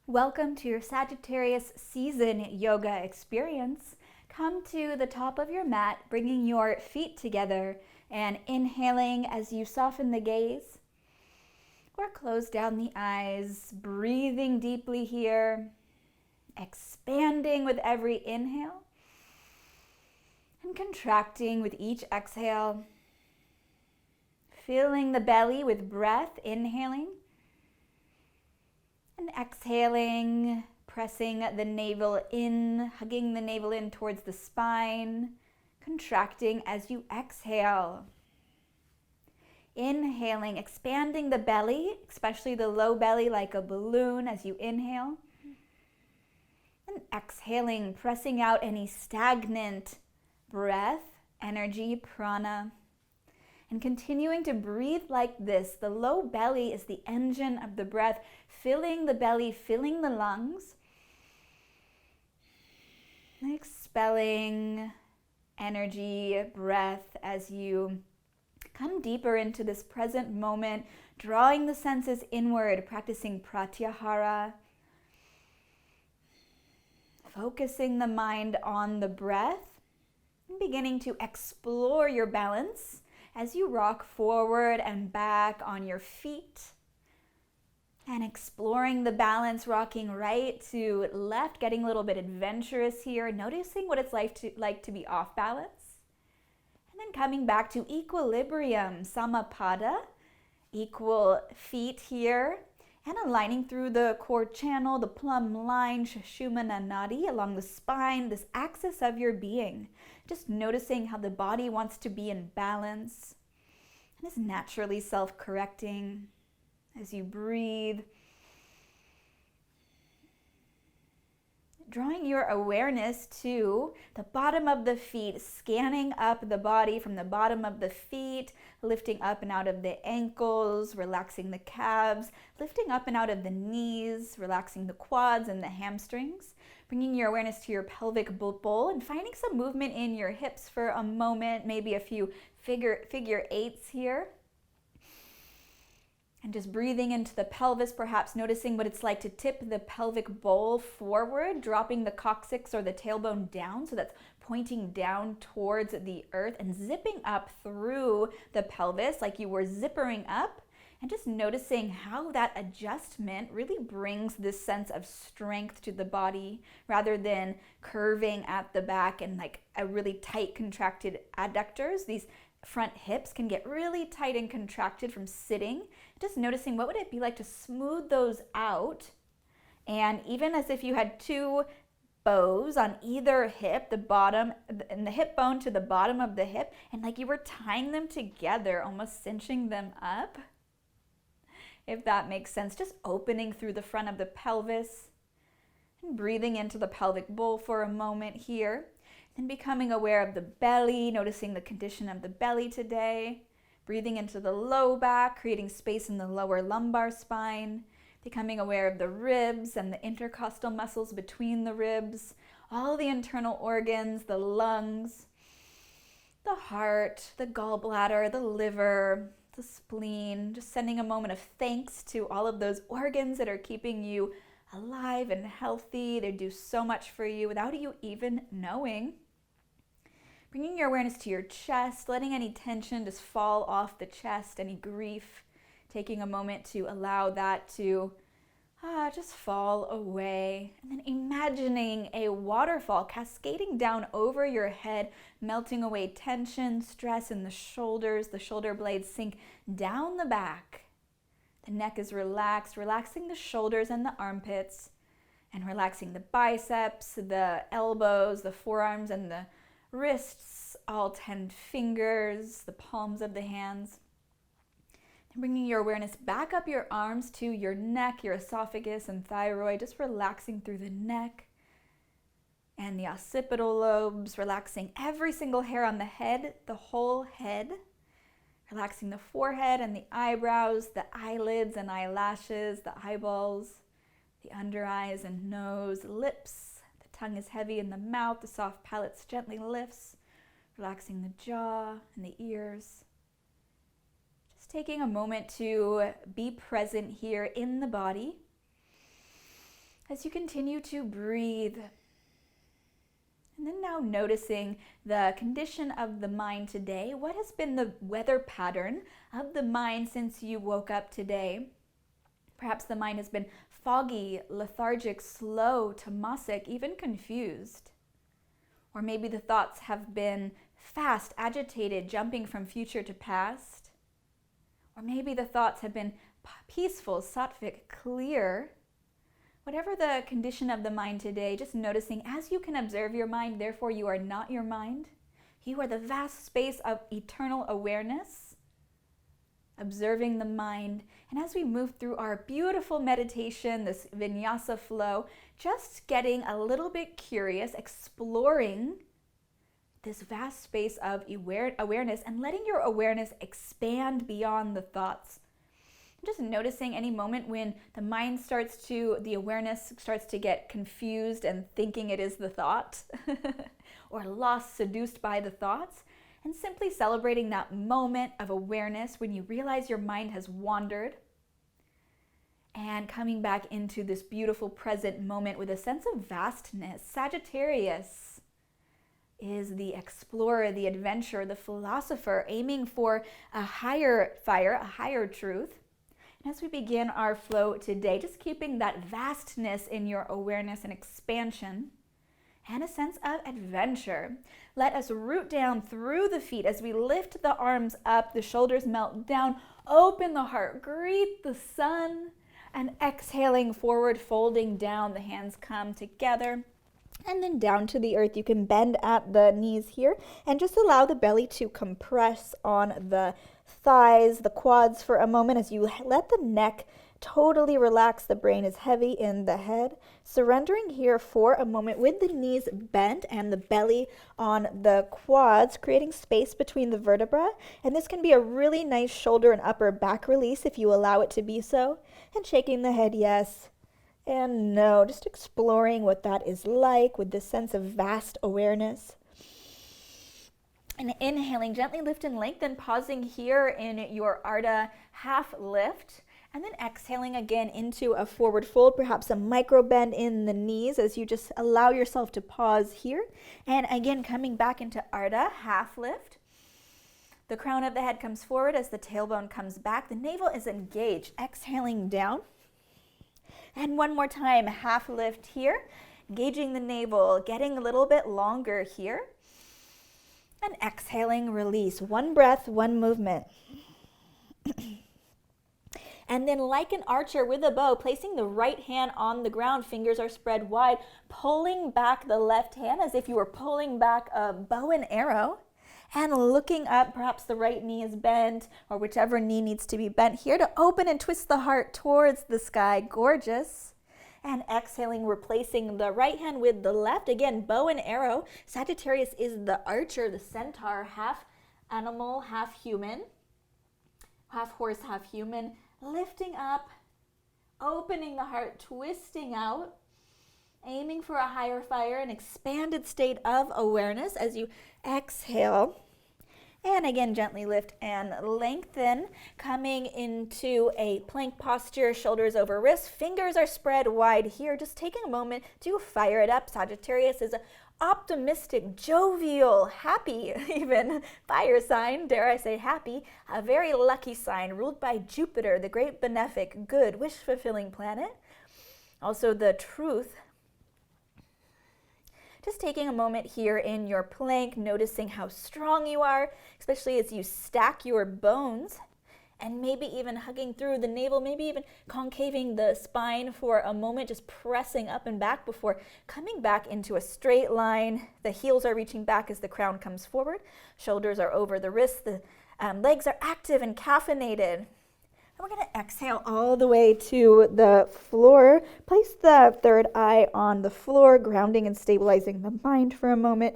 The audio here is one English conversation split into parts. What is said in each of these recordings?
Welcome to your Sagittarius season yoga experience. Come to the top of your mat, bringing your feet together and inhaling as you soften the gaze or close down the eyes, breathing deeply here, expanding with every inhale and contracting with each exhale, filling the belly with breath, inhaling and exhaling, pressing the navel in, hugging the navel in towards the spine, contracting as you exhale. Inhaling, expanding the belly, especially the low belly like a balloon as you inhale. And exhaling, pressing out any stagnant breath, energy, prana. And continuing to breathe like this. The low belly is the engine of the breath, filling the belly, filling the lungs. Expelling energy, breath as you come deeper into this present moment, drawing the senses inward, practicing pratyahara. Focusing the mind on the breath and beginning to explore your balance as you rock forward and back on your feet and exploring the balance, rocking right to left, getting a little bit adventurous here, noticing what it's like to be off balance. And then coming back to equilibrium, samapada, equal feet here, and aligning through the core channel, the plumb line, Sushumna Nadi, along the spine, this axis of your being. Just noticing how the body wants to be in balance and is naturally self-correcting as you breathe. Drawing your awareness to the bottom of the feet, scanning up the body from the bottom of the feet, lifting up and out of the ankles, relaxing the calves, lifting up and out of the knees, relaxing the quads and the hamstrings, bringing your awareness to your pelvic bowl and finding some movement in your hips for a moment, maybe a few figure eights here. And just breathing into the pelvis, perhaps noticing what it's like to tip the pelvic bowl forward, dropping the coccyx or the tailbone down, so that's pointing down towards the earth and zipping up through the pelvis like you were zippering up, and just noticing how that adjustment really brings this sense of strength to the body rather than curving at the back and like a really tight contracted adductors. These front hips can get really tight and contracted from sitting. Just noticing what would it be like to smooth those out, and even as if you had two bows on either hip, the bottom and the hip bone to the bottom of the hip, and like you were tying them together, almost cinching them up, if that makes sense. Just opening through the front of the pelvis and breathing into the pelvic bowl for a moment here. And becoming aware of the belly, noticing the condition of the belly today, breathing into the low back, creating space in the lower lumbar spine, becoming aware of the ribs and the intercostal muscles between the ribs, all the internal organs, the lungs, the heart, the gallbladder, the liver, the spleen, just sending a moment of thanks to all of those organs that are keeping you alive and healthy. They do so much for you without you even knowing. Bringing your awareness to your chest, letting any tension just fall off the chest, any grief, taking a moment to allow that to just fall away. And then imagining a waterfall cascading down over your head, melting away tension, stress in the shoulders. The shoulder blades sink down the back. The neck is relaxed, relaxing the shoulders and the armpits, and relaxing the biceps, the elbows, the forearms, and the wrists, all 10 fingers, the palms of the hands. And bringing your awareness back up your arms to your neck, your esophagus and thyroid, just relaxing through the neck and the occipital lobes, relaxing every single hair on the head, the whole head, relaxing the forehead and the eyebrows, the eyelids and eyelashes, the eyeballs, the under eyes and nose, lips. Tongue is heavy in the mouth, the soft palate gently lifts, relaxing the jaw and the ears. Just taking a moment to be present here in the body. As you continue to breathe, and then now noticing the condition of the mind today. What has been the weather pattern of the mind since you woke up today? Perhaps the mind has been foggy, lethargic, slow, tamasic, even confused. Or maybe the thoughts have been fast, agitated, jumping from future to past. Or maybe the thoughts have been peaceful, sattvic, clear. Whatever the condition of the mind today, just noticing as you can observe your mind, therefore you are not your mind. You are the vast space of eternal awareness, observing the mind. And as we move through our beautiful meditation, this Vinyasa flow, just getting a little bit curious, exploring this vast space of awareness and letting your awareness expand beyond the thoughts. Just noticing any moment when the awareness starts to get confused and thinking it is the thought or lost, seduced by the thoughts, and simply celebrating that moment of awareness when you realize your mind has wandered and coming back into this beautiful present moment with a sense of vastness. Sagittarius is the explorer, the adventurer, the philosopher, aiming for a higher fire, a higher truth. And as we begin our flow today, just keeping that vastness in your awareness and expansion and a sense of adventure. Let us root down through the feet as we lift the arms up, the shoulders melt down, open the heart, greet the sun, and exhaling forward, folding down, the hands come together. And then down to the earth. You can bend at the knees here and just allow the belly to compress on the thighs, the quads for a moment as you let the neck totally relax. The brain is heavy in the head. Surrendering here for a moment with the knees bent and the belly on the quads, creating space between the vertebrae. And this can be a really nice shoulder and upper back release if you allow it to be so. And shaking the head yes and no, just exploring what that is like with this sense of vast awareness. And inhaling, gently lift and lengthen, pausing here in your Ardha half lift. And then exhaling again into a forward fold, perhaps a micro bend in the knees as you just allow yourself to pause here. And again, coming back into Ardha half lift. The crown of the head comes forward as the tailbone comes back. The navel is engaged. Exhaling down. And one more time, half lift here, engaging the navel, getting a little bit longer here. And exhaling, release. One breath, one movement. And then like an archer with a bow, placing the right hand on the ground, fingers are spread wide, pulling back the left hand as if you were pulling back a bow and arrow. And looking up, perhaps the right knee is bent or whichever knee needs to be bent here to open and twist the heart towards the sky. Gorgeous. And exhaling, replacing the right hand with the left. Again, bow and arrow. Sagittarius is the archer, the centaur, half animal, half human. Half horse, half human. Lifting up, opening the heart, twisting out. Aiming for a higher fire, an expanded state of awareness as you exhale. And again, gently lift and lengthen, coming into a plank posture, shoulders over wrists, fingers are spread wide here. Just taking a moment to fire it up. Sagittarius is an optimistic, jovial, happy, even fire sign, dare I say happy, a very lucky sign ruled by Jupiter, the great benefic, good, wish-fulfilling planet. Also the truth. Just taking a moment here in your plank, noticing how strong you are, especially as you stack your bones, and maybe even hugging through the navel, maybe even concaving the spine for a moment, just pressing up and back before coming back into a straight line. The heels are reaching back as the crown comes forward. Shoulders are over the wrists. The legs are active and caffeinated. And we're going to exhale all the way to the floor. Place the third eye on the floor, grounding and stabilizing the mind for a moment.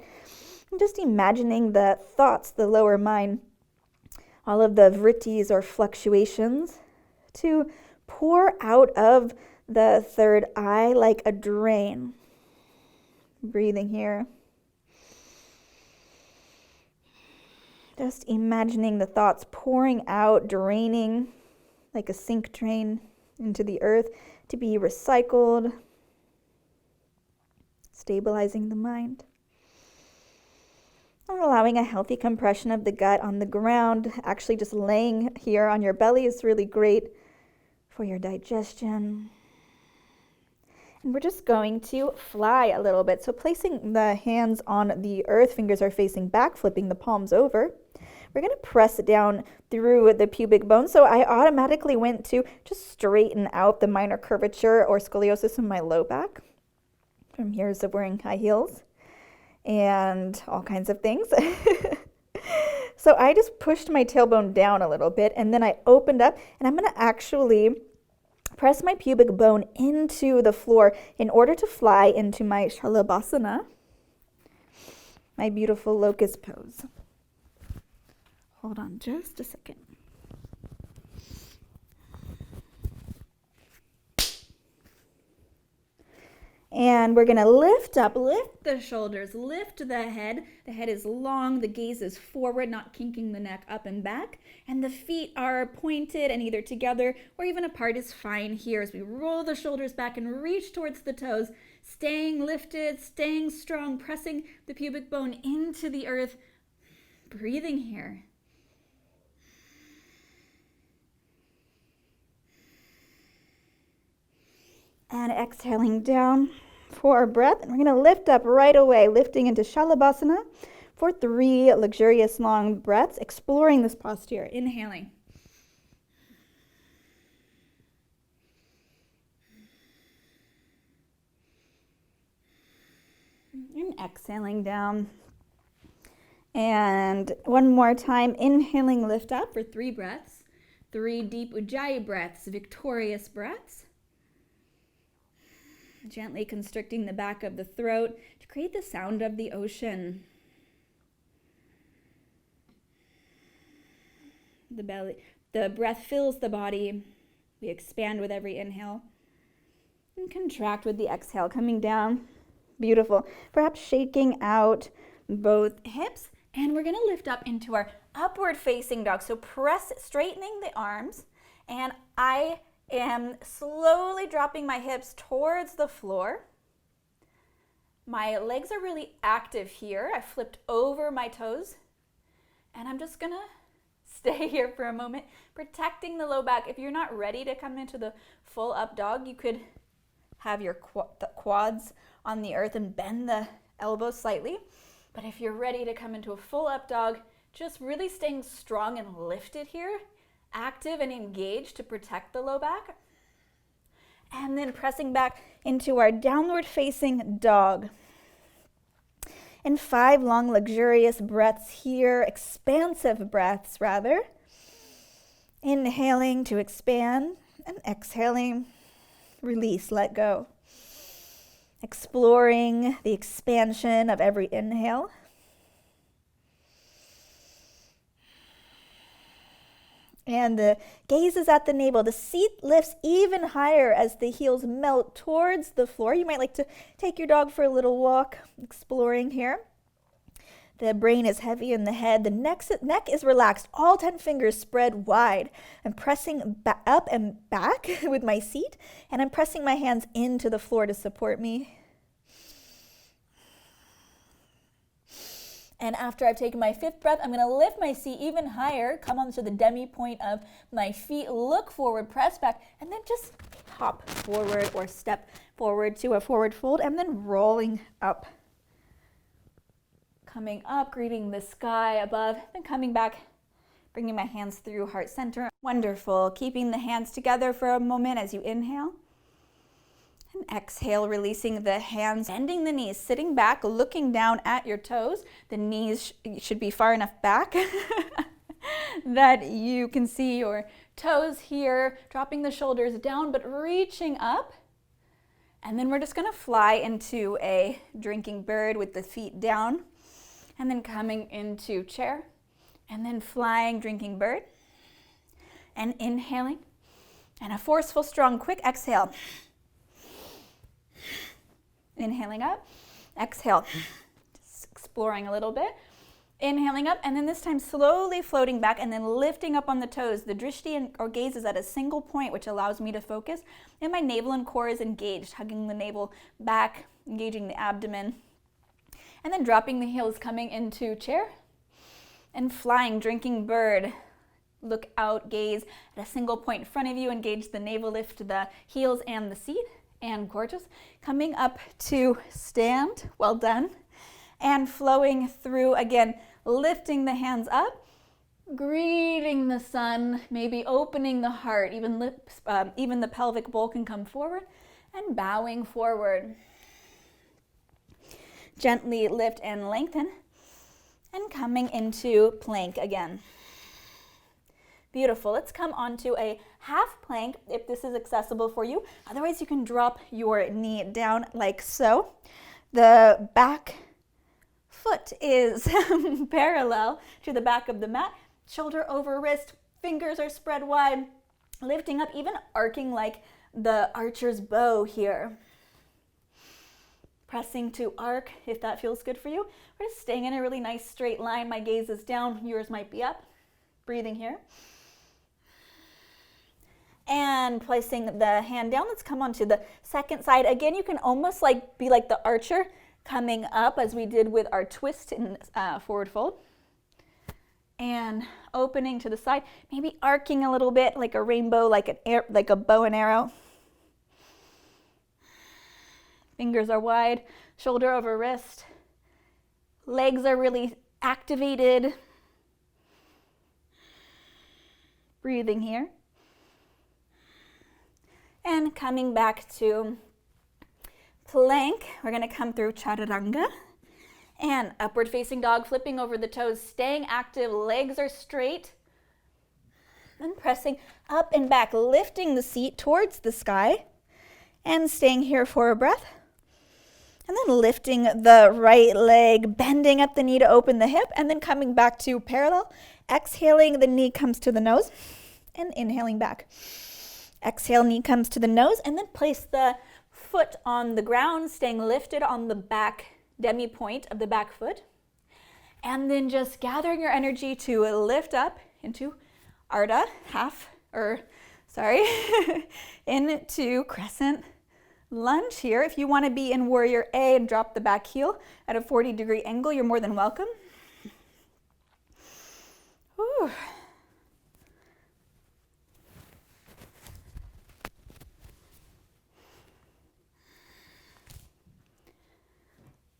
And just imagining the thoughts, the lower mind, all of the vrittis or fluctuations, to pour out of the third eye like a drain. Breathing here. Just imagining the thoughts pouring out, draining like a sink drain into the earth to be recycled, stabilizing the mind. And allowing a healthy compression of the gut on the ground. Actually just laying here on your belly is really great for your digestion. And we're just going to fly a little bit. So placing the hands on the earth, fingers are facing back, flipping the palms over. We're going to press it down through the pubic bone. So I automatically went to just straighten out the minor curvature or scoliosis in my low back from years of wearing high heels and all kinds of things. So I just pushed my tailbone down a little bit, and then I opened up, and I'm going to actually press my pubic bone into the floor in order to fly into my Shavasana, my beautiful locust pose. Hold on just a second. And we're going to lift up, lift the shoulders, lift the head. The head is long, the gaze is forward, not kinking the neck up and back. And the feet are pointed and either together or even apart is fine here as we roll the shoulders back and reach towards the toes, staying lifted, staying strong, pressing the pubic bone into the earth, breathing here. And exhaling down for our breath. And we're going to lift up right away, lifting into Shavasana for 3 luxurious long breaths, exploring this posture. Inhaling. And exhaling down. And one more time, inhaling, lift up for 3 breaths. 3 deep Ujjayi breaths, victorious breaths. Gently constricting the back of the throat to create the sound of the ocean. The breath fills the body. We expand with every inhale and contract with the exhale, coming down. Beautiful. Perhaps shaking out both hips, and we're going to lift up into our upward facing dog. So straightening the arms, and I am slowly dropping my hips towards the floor. My legs are really active here. I flipped over my toes, and I'm just gonna stay here for a moment, protecting the low back. If you're not ready to come into the full up dog, you could have your quads on the earth and bend the elbows slightly. But if you're ready to come into a full up dog, just really staying strong and lifted here, active and engaged to protect the low back. And then pressing back into our downward facing dog. And 5 long luxurious breaths here, expansive breaths rather. Inhaling to expand and exhaling, release, let go. Exploring the expansion of every inhale. And the gaze is at the navel. The seat lifts even higher as the heels melt towards the floor. You might like to take your dog for a little walk, exploring here. The brain is heavy in the head. The neck is relaxed. All 10 fingers spread wide. I'm pressing up and back with my seat, and I'm pressing my hands into the floor to support me. And after I've taken my 5th breath, I'm going to lift my seat even higher, come onto the demi point of my feet, look forward, press back, and then just hop forward or step forward to a forward fold, and then rolling up. Coming up, greeting the sky above, then coming back, bringing my hands through heart center. Wonderful. Keeping the hands together for a moment as you inhale. And exhale, releasing the hands, bending the knees, sitting back, looking down at your toes. The knees should be far enough back that you can see your toes here, dropping the shoulders down, but reaching up. And then we're just gonna fly into a drinking bird with the feet down, and then coming into chair, and then flying drinking bird, and inhaling, and a forceful, strong, quick exhale. Inhaling up, exhale, just exploring a little bit. Inhaling up, and then this time slowly floating back and then lifting up on the toes. The drishti or gaze is at a single point, which allows me to focus, and my navel and core is engaged, hugging the navel back, engaging the abdomen. And then dropping the heels, coming into chair and flying, drinking bird. Look out, gaze at a single point in front of you, engage the navel, lift the heels and the seat, and gorgeous. Coming up to stand, well done, and flowing through, again, lifting the hands up, greeting the sun, maybe opening the heart, even the pelvic bowl can come forward, and bowing forward. Gently lift and lengthen, and coming into plank again. Beautiful. Let's come onto a half plank if this is accessible for you. Otherwise, you can drop your knee down like so. The back foot is parallel to the back of the mat. Shoulder over wrist, fingers are spread wide, lifting up, even arcing like the archer's bow here. Pressing to arc if that feels good for you. We're just staying in a really nice straight line. My gaze is down, yours might be up. Breathing here. And placing the hand down. Let's come onto the second side. Again, you can almost be like the archer coming up as we did with our twist in forward fold. And opening to the side, maybe arcing a little bit like a rainbow, like a bow and arrow. Fingers are wide, shoulder over wrist. Legs are really activated. Breathing here. And coming back to plank, we're going to come through chaturanga. And upward facing dog, flipping over the toes, staying active, legs are straight. And pressing up and back, lifting the seat towards the sky. And staying here for a breath. And then lifting the right leg, bending up the knee to open the hip, and then coming back to parallel. Exhaling, the knee comes to the nose, and inhaling back. Exhale, knee comes to the nose, and then place the foot on the ground, staying lifted on the back demi point of the back foot. And then just gathering your energy to lift up into Ardha, into crescent lunge here. If you want to be in warrior A and drop the back heel at a 40-degree angle, you're more than welcome. Whew.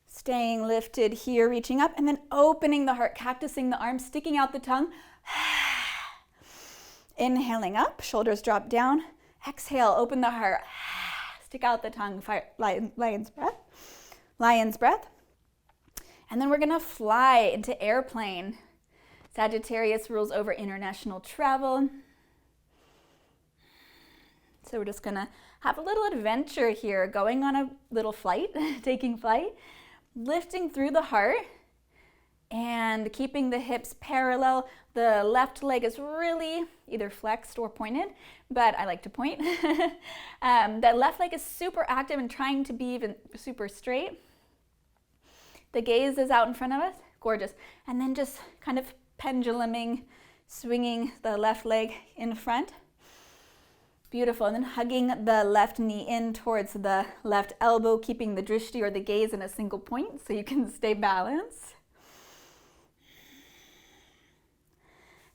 Staying lifted here, reaching up, and then opening the heart, cactusing the arms, sticking out the tongue. Inhaling up, shoulders drop down. Exhale, open the heart. Stick out the tongue, lion's breath. And then we're gonna fly into airplane. Sagittarius rules over international travel. So we're just gonna have a little adventure here, going on a little flight, taking flight, lifting through the heart and keeping the hips parallel. The left leg is really either flexed or pointed, but I like to point. That left leg is super active and trying to be even super straight. The gaze is out in front of us, gorgeous. And then just kind of penduluming, swinging the left leg in front. Beautiful, and then hugging the left knee in towards the left elbow, keeping the drishti or the gaze in a single point so you can stay balanced.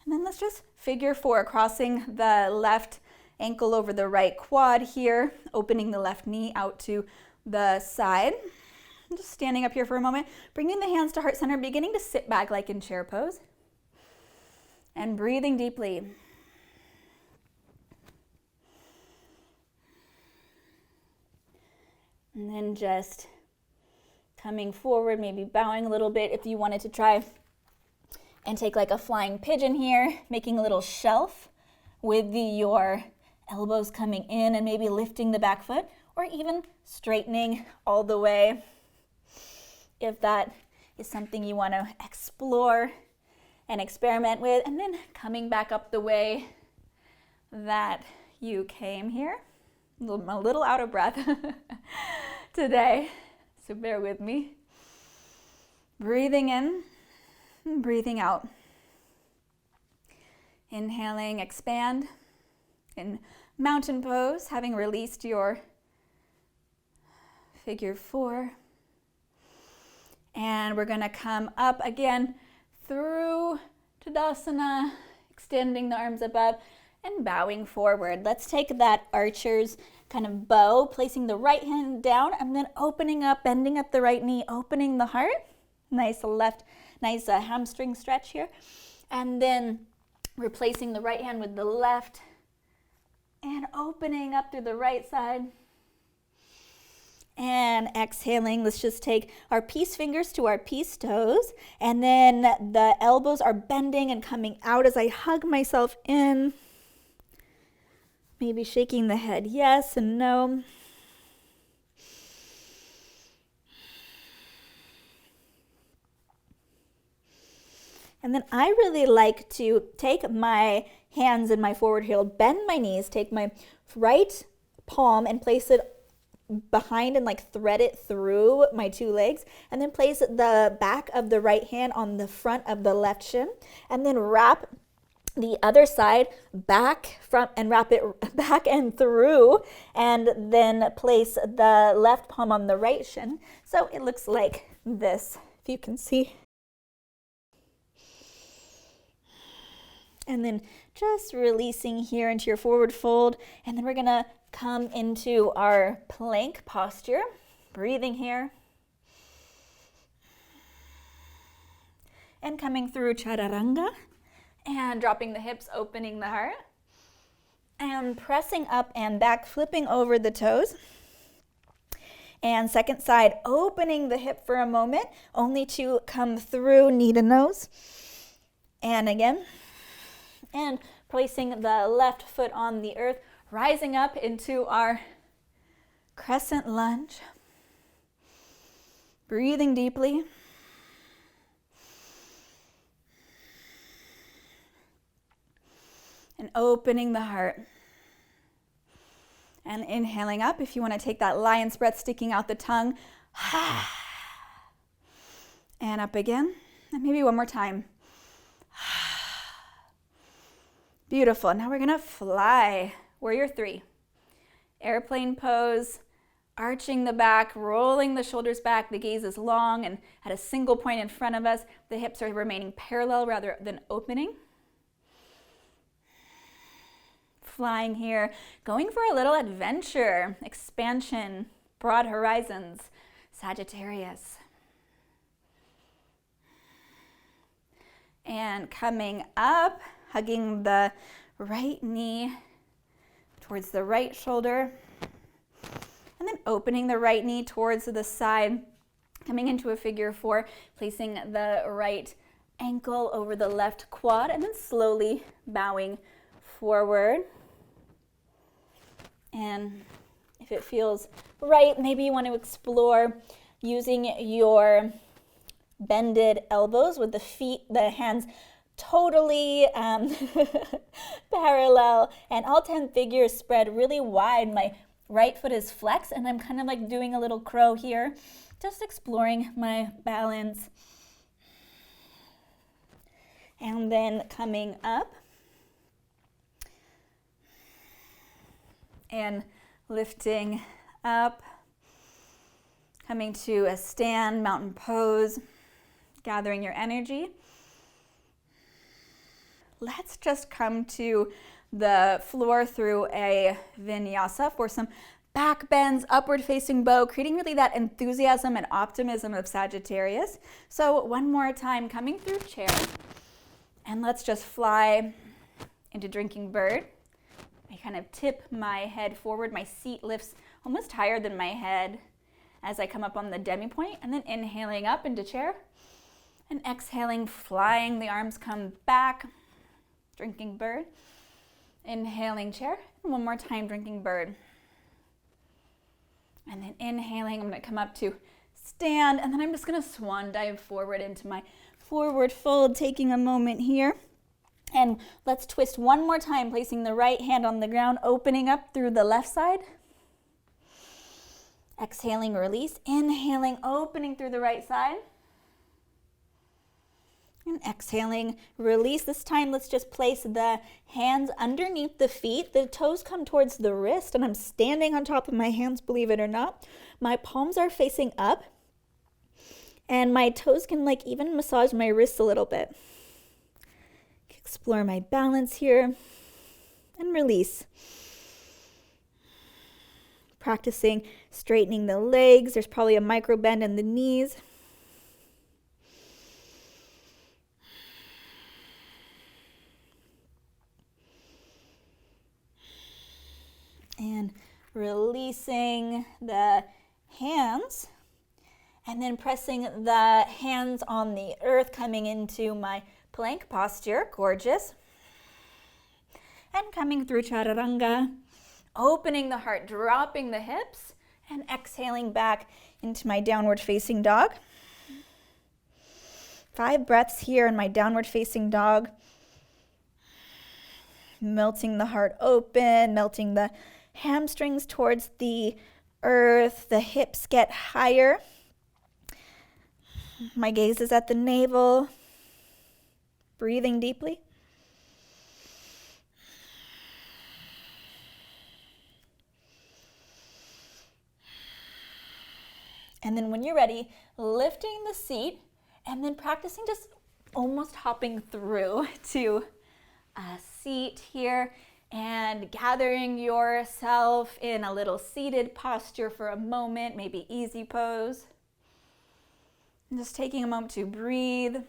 And then let's just figure 4, crossing the left ankle over the right quad here, opening the left knee out to the side. I'm just standing up here for a moment, bringing the hands to heart center, beginning to sit back like in chair pose, and breathing deeply. And then just coming forward, maybe bowing a little bit if you wanted to try and take like a flying pigeon here, making a little shelf with your elbows coming in and maybe lifting the back foot, or even straightening all the way if that is something you want to explore and experiment with. And then coming back up the way that you came here. I'm a little out of breath today, so bear with me. Breathing in and breathing out. Inhaling, expand in mountain pose, having released your figure 4. And we're going to come up again through Tadasana, extending the arms above and bowing forward. Let's take that archer's kind of bow, placing the right hand down and then opening up, bending up the right knee, opening the heart. Nice hamstring stretch here. And then replacing the right hand with the left and opening up through the right side. And exhaling, let's just take our peace fingers to our peace toes. And then the elbows are bending and coming out as I hug myself in. Maybe shaking the head yes and no. And then I really like to take my hands in my forward heel, bend my knees, take my right palm and place it behind and like thread it through my 2 legs, and then place the back of the right hand on the front of the left shin, and then wrap the other side back from and wrap it back and through, and then place the left palm on the right shin. So it looks like this, if you can see. And then just releasing here into your forward fold, and then we're gonna come into our plank posture, breathing here. And coming through Chaturanga, and dropping the hips, opening the heart. And pressing up and back, flipping over the toes. And second side, opening the hip for a moment, only to come through knee to nose. And again. And placing the left foot on the earth, rising up into our crescent lunge. Breathing deeply. And opening the heart. And inhaling up. If you want to take that lion's breath, sticking out the tongue. And up again. And maybe one more time. Beautiful. Now we're going to fly. Warrior 3. Airplane pose, arching the back, rolling the shoulders back. The gaze is long and at a single point in front of us. The hips are remaining parallel rather than opening. Flying here, going for a little adventure, expansion, broad horizons, Sagittarius. And coming up, hugging the right knee towards the right shoulder, and then opening the right knee towards the side, coming into a figure 4, placing the right ankle over the left quad, and then slowly bowing forward. And if it feels right, maybe you want to explore using your bended elbows with the hands totally parallel, and all 10 fingers spread really wide. My right foot is flexed, and I'm kind of like doing a little crow here, just exploring my balance. And then coming up and lifting up, coming to a stand, mountain pose, gathering your energy. Let's just come to the floor through a Vinyasa for some back bends, upward facing bow, creating really that enthusiasm and optimism of Sagittarius. So one more time, coming through chair, and let's just fly into drinking bird. I kind of tip my head forward, my seat lifts almost higher than my head as I come up on the demi point, and then inhaling up into chair, and exhaling, flying, the arms come back. Drinking bird, inhaling chair, and one more time drinking bird. And then inhaling, I'm going to come up to stand, and then I'm just going to swan dive forward into my forward fold, taking a moment here. And let's twist one more time, placing the right hand on the ground, opening up through the left side. Exhaling, release, inhaling, opening through the right side. And And exhaling, release. This time, let's just place the hands underneath the feet. The toes come towards the wrist, and I'm standing on top of my hands, believe it or not. My palms are facing up, and my toes can like even massage my wrists a little bit. Explore my balance here, and release. Practicing straightening the legs. There's probably a micro bend in the knees. And releasing the hands, and then pressing the hands on the earth, coming into my plank posture. Gorgeous. And coming through chaturanga, opening the heart, dropping the hips, and exhaling back into my downward facing dog. 5 breaths here in my downward facing dog. Melting the heart open, melting the hamstrings towards the earth. The hips get higher. My gaze is at the navel. Breathing deeply. And then when you're ready, lifting the seat and then practicing just almost hopping through to a seat here and gathering yourself in a little seated posture for a moment, maybe easy pose. And just taking a moment to breathe. And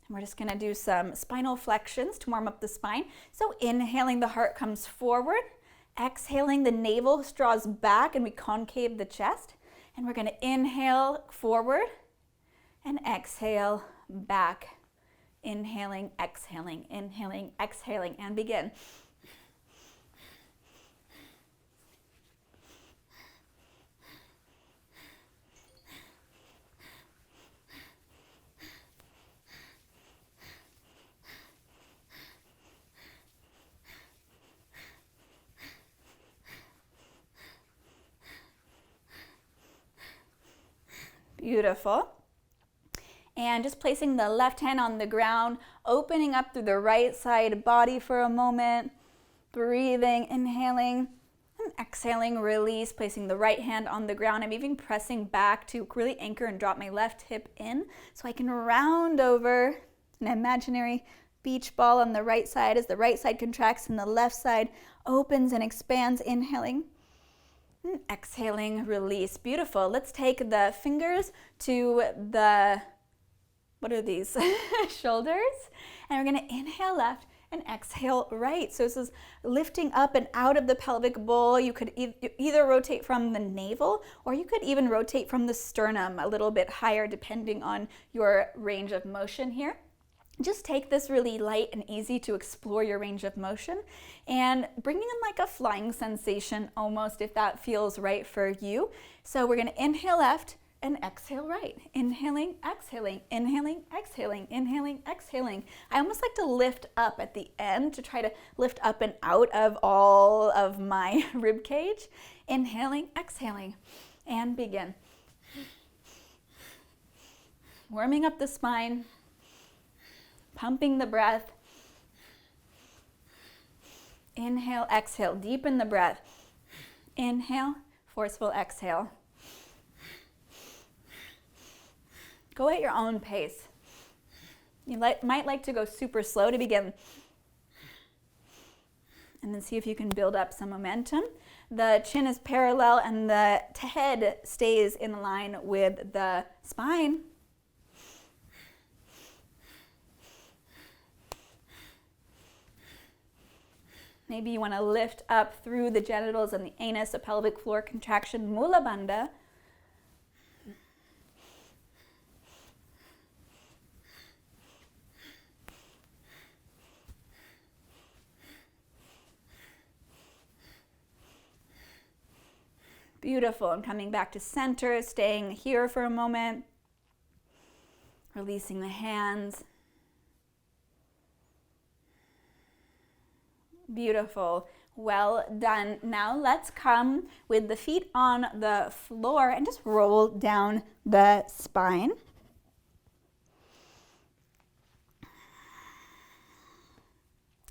we're just going to do some spinal flexions to warm up the spine. So inhaling, the heart comes forward. Exhaling, the navel draws back and we concave the chest. And we're going to inhale forward and exhale back. Inhaling, exhaling, and begin. Beautiful. And just placing the left hand on the ground, opening up through the right side body for a moment, breathing, inhaling, and exhaling, release, placing the right hand on the ground. I'm even pressing back to really anchor and drop my left hip in so I can round over an imaginary beach ball on the right side as the right side contracts and the left side opens and expands, inhaling. And exhaling, release. Beautiful. Let's take the fingers to the, what are these? Shoulders. And we're going to inhale left and exhale right. So this is lifting up and out of the pelvic bowl. You could either rotate from the navel or you could even rotate from the sternum a little bit higher depending on your range of motion here. Just take this really light and easy to explore your range of motion and bringing in like a flying sensation almost if that feels right for you. So we're going to inhale left and exhale right. Inhaling, exhaling, inhaling, exhaling, inhaling, exhaling. I almost like to lift up at the end to try to lift up and out of all of my rib cage. Inhaling, exhaling, and begin. Warming up the spine. Pumping the breath. Inhale, exhale, deepen the breath. Inhale, forceful exhale. Go at your own pace. You might like to go super slow to begin. And then see if you can build up some momentum. The chin is parallel and the head stays in line with the spine. Maybe you want to lift up through the genitals and the anus, a pelvic floor contraction, Mula Bandha. Beautiful. And coming back to center, staying here for a moment. Releasing the hands. Beautiful. Well done. Now let's come with the feet on the floor and just roll down the spine.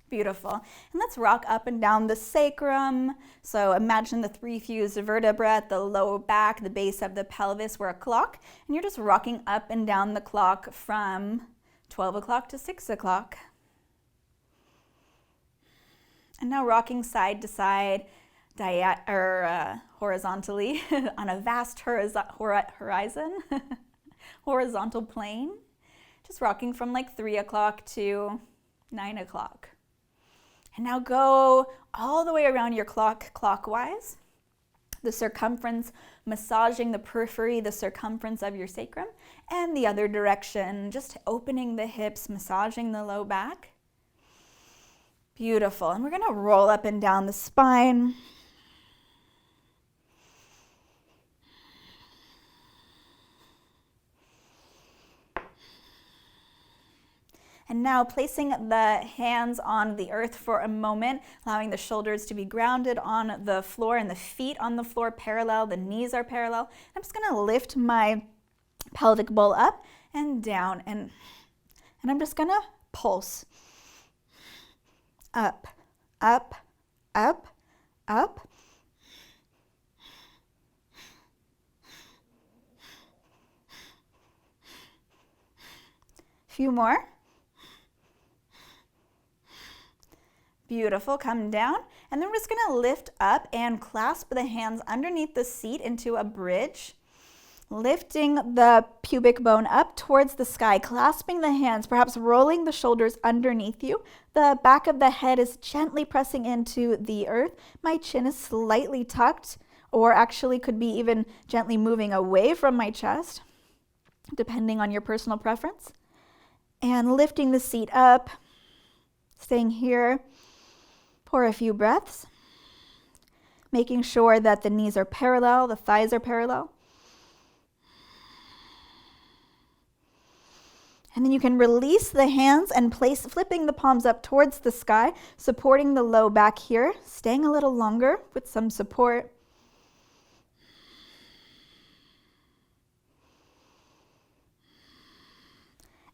Beautiful. And let's rock up and down the sacrum. So imagine the 3 fused vertebrae at the low back, the base of the pelvis. We're a clock, and you're just rocking up and down the clock from 12 o'clock to 6 o'clock. And now rocking side to side, horizontally on a vast horizon, horizontal plane. Just rocking from like 3 o'clock to 9 o'clock. And now go all the way around your clock clockwise, the circumference, massaging the periphery, the circumference of your sacrum, and the other direction, just opening the hips, massaging the low back. Beautiful. And we're going to roll up and down the spine. And now placing the hands on the earth for a moment, allowing the shoulders to be grounded on the floor and the feet on the floor parallel, the knees are parallel. I'm just gonna lift my pelvic bowl up and down, and I'm just gonna pulse. Up, up, up, up. A few more. Beautiful, come down, and then we're just gonna lift up and clasp the hands underneath the seat into a bridge, lifting the pubic bone up towards the sky, clasping the hands, perhaps rolling the shoulders underneath you. The back of the head is gently pressing into the earth. My chin is slightly tucked, or actually could be even gently moving away from my chest, depending on your personal preference. And lifting the seat up, staying here for a few breaths, making sure that the knees are parallel, the thighs are parallel. And then you can release the hands and flipping the palms up towards the sky, supporting the low back here, staying a little longer with some support.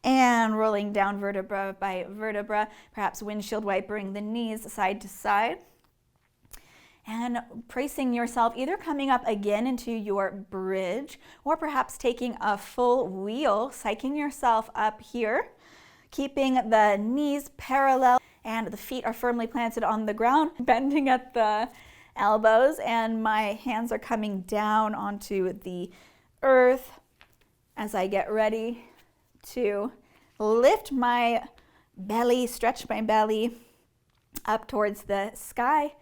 And rolling down vertebra by vertebra, perhaps windshield wipering the knees side to side. And bracing yourself, either coming up again into your bridge, or perhaps taking a full wheel, psyching yourself up here, keeping the knees parallel and the feet are firmly planted on the ground, bending at the elbows, and my hands are coming down onto the earth as I get ready to lift my belly, stretch my belly up towards the sky,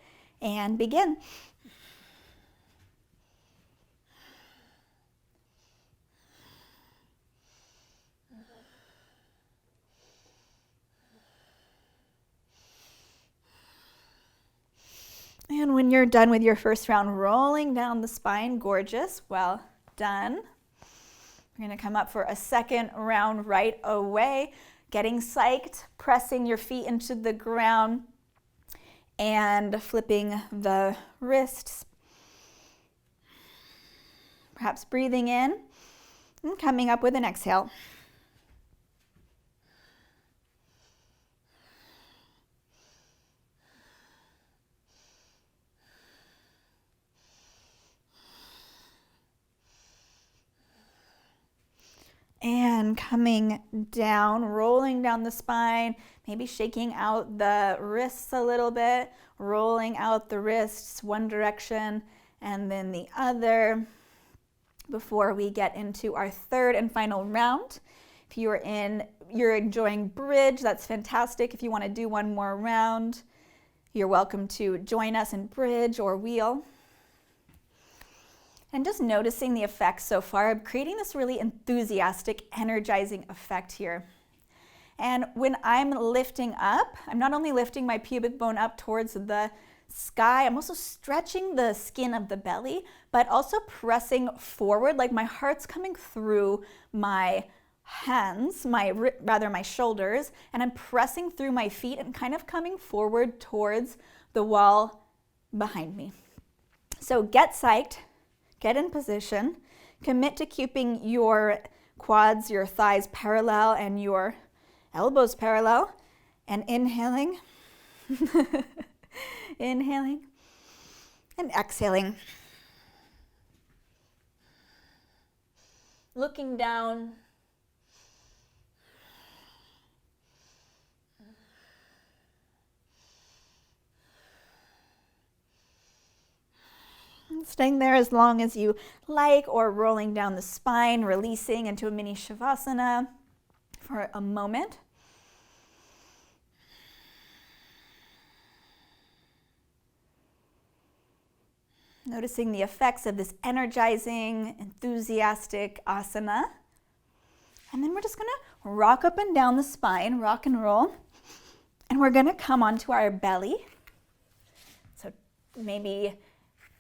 and begin. And when you're done with your first round, rolling down the spine, gorgeous, well done. We're gonna come up for a second round right away, getting psyched, pressing your feet into the ground and flipping the wrists. Perhaps breathing in and coming up with an exhale. And coming down, rolling down the spine, maybe shaking out the wrists a little bit, rolling out the wrists one direction and then the other before we get into our third and final round. If you're enjoying bridge, that's fantastic. If you want to do one more round, you're welcome to join us in bridge or wheel. And just noticing the effects so far, I'm creating this really enthusiastic, energizing effect here. And when I'm lifting up, I'm not only lifting my pubic bone up towards the sky, I'm also stretching the skin of the belly, but also pressing forward, like my heart's coming through my hands, my shoulders, and I'm pressing through my feet and kind of coming forward towards the wall behind me. So get psyched. Get in position, commit to keeping your quads, your thighs parallel and your elbows parallel, and inhaling Inhaling and exhaling. Looking down. Staying there as long as you like, or rolling down the spine, releasing into a mini Shavasana for a moment. Noticing the effects of this energizing, enthusiastic asana. And then we're just gonna rock up and down the spine, rock and roll. And we're gonna come onto our belly. So maybe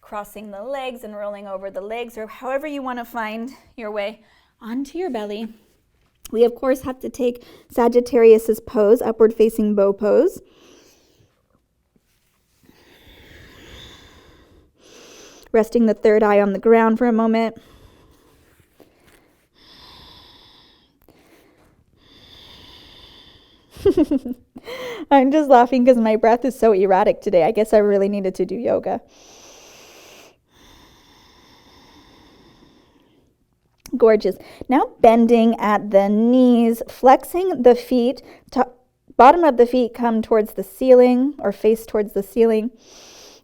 crossing the legs and rolling over the legs, or however you wanna find your way onto your belly. We of course have to take Sagittarius's pose, upward facing bow pose. Resting the third eye on the ground for a moment. I'm just laughing because my breath is so erratic today. I guess I really needed to do yoga. Gorgeous. Now bending at the knees, flexing the feet. Bottom of the feet come towards the ceiling or face towards the ceiling.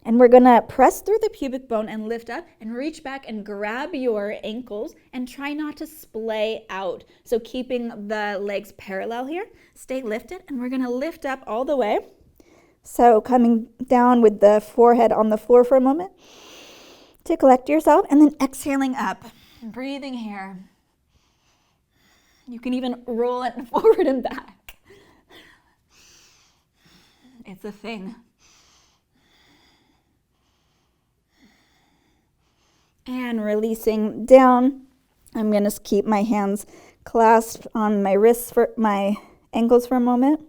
And we're gonna press through the pubic bone and lift up and reach back and grab your ankles and try not to splay out. So keeping the legs parallel here, stay lifted, and we're gonna lift up all the way. So coming down with the forehead on the floor for a moment to collect yourself, and then exhaling up, breathing here. You can even roll it forward and back. It's a thing. And releasing down. I'm going to keep my hands clasped on my wrists for my ankles for a moment.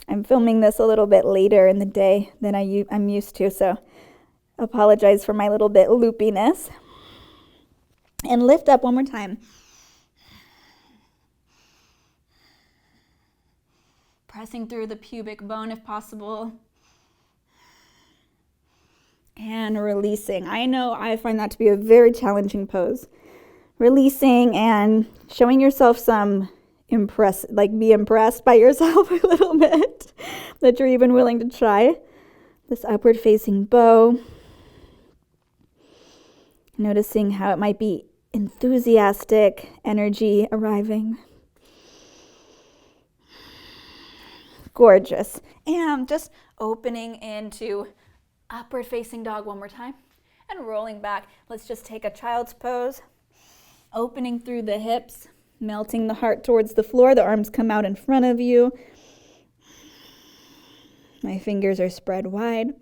I'm filming this a little bit later in the day than I'm used to, so apologize for my little bit loopiness. And lift up one more time. Pressing through the pubic bone if possible. And releasing. I know I find that to be a very challenging pose. Releasing and showing yourself some be impressed by yourself a little bit that you're even willing to try this upward facing bow. Noticing how it might be enthusiastic energy arriving. Gorgeous. And just opening into upward facing dog one more time and rolling back. Let's just take a child's pose. Opening through the hips, melting the heart towards the floor. The arms come out in front of you. My fingers are spread wide.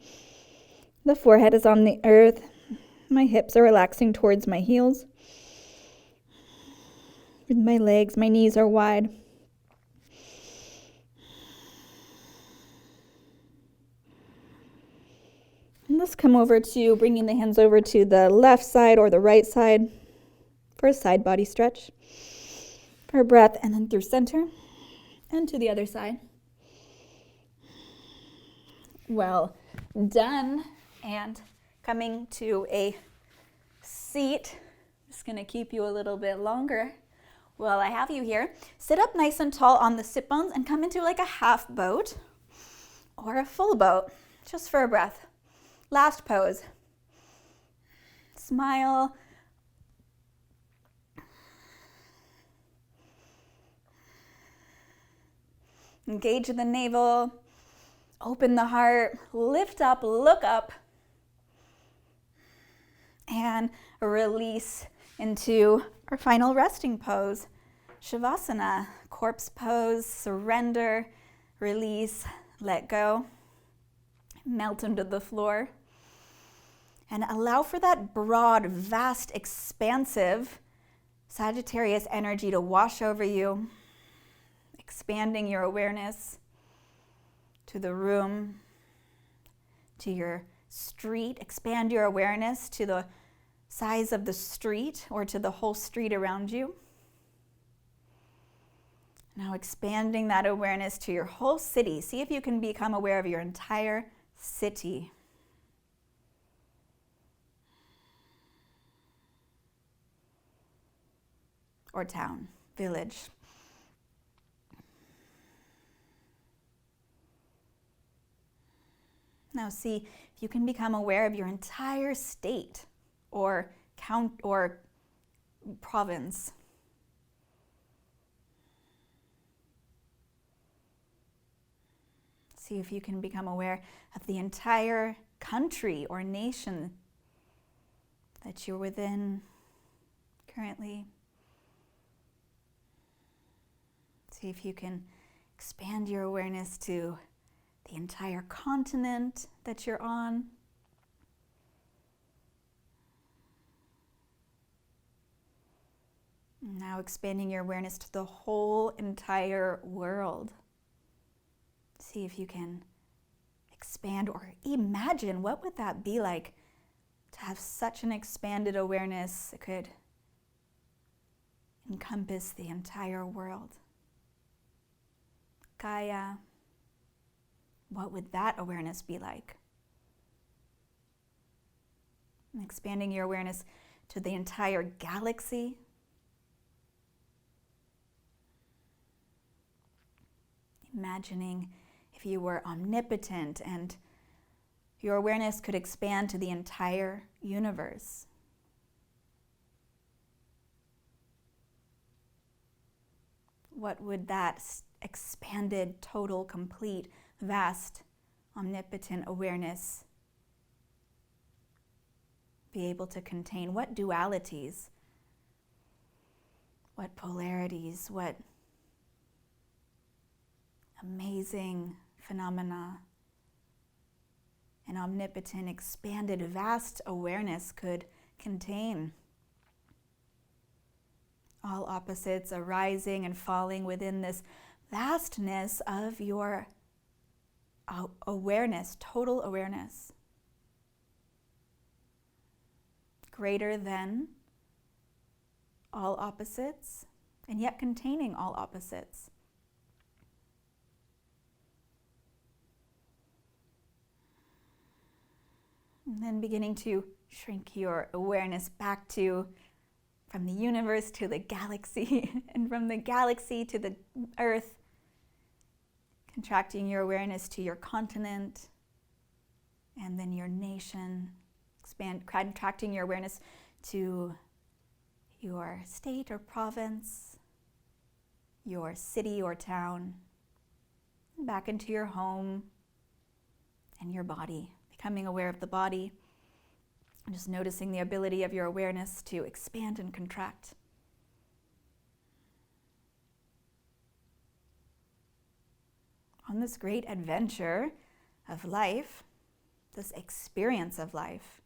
The forehead is on the earth. My hips are relaxing towards my heels. With my legs, my knees are wide. And let's come over to bringing the hands over to the left side or the right side for a side body stretch. For a breath, and then through center and to the other side. Well done. And coming to a seat. Just going to keep you a little bit longer while I have you here. Sit up nice and tall on the sit bones and come into like a half boat or a full boat, just for a breath. Last pose. Smile. Engage the navel. Open the heart. Lift up, look up. And release into our final resting pose. Shavasana. Corpse pose. Surrender. Release. Let go. Melt into the floor. And allow for that broad, vast, expansive Sagittarius energy to wash over you, expanding your awareness to the room, to your street. Expand your awareness to the size of the street or to the whole street around you. Now expanding that awareness to your whole city. See if you can become aware of your entire city. Or town, village. Now see if you can become aware of your entire state or count or province. See if you can become aware of the entire country or nation that you're within currently. See if you can expand your awareness to the entire continent that you're on. Now expanding your awareness to the whole entire world. See if you can expand or imagine what would that be like to have such an expanded awareness that could encompass the entire world. Gaia, what would that awareness be like? And expanding your awareness to the entire galaxy. Imagining if you were omnipotent and your awareness could expand to the entire universe. What would that expanded, total, complete, vast, omnipotent awareness be able to contain? What dualities, what polarities, what amazing phenomena an omnipotent, expanded, vast awareness could contain. All opposites arising and falling within this vastness of your awareness, total awareness. Greater than all opposites, and yet containing all opposites. And then beginning to shrink your awareness back to from the universe to the galaxy, and from the galaxy to the earth, contracting your awareness to your continent, and then your nation, contracting your awareness to your state or province, your city or town, and back into your home and your body, becoming aware of the body. And just noticing the ability of your awareness to expand and contract. On this great adventure of life, this experience of life,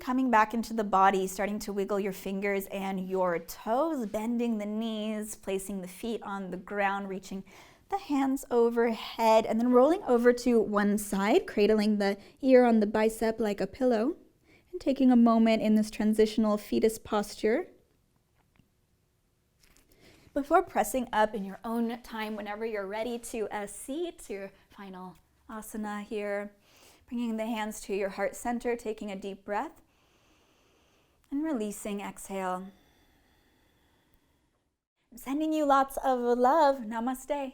coming back into the body, starting to wiggle your fingers and your toes, bending the knees, placing the feet on the ground, reaching the hands overhead, and then rolling over to one side, cradling the ear on the bicep like a pillow, and taking a moment in this transitional fetus posture before pressing up in your own time whenever you're ready to a seat, your final asana here, bringing the hands to your heart center, taking a deep breath, and releasing, exhale. I'm sending you lots of love. Namaste.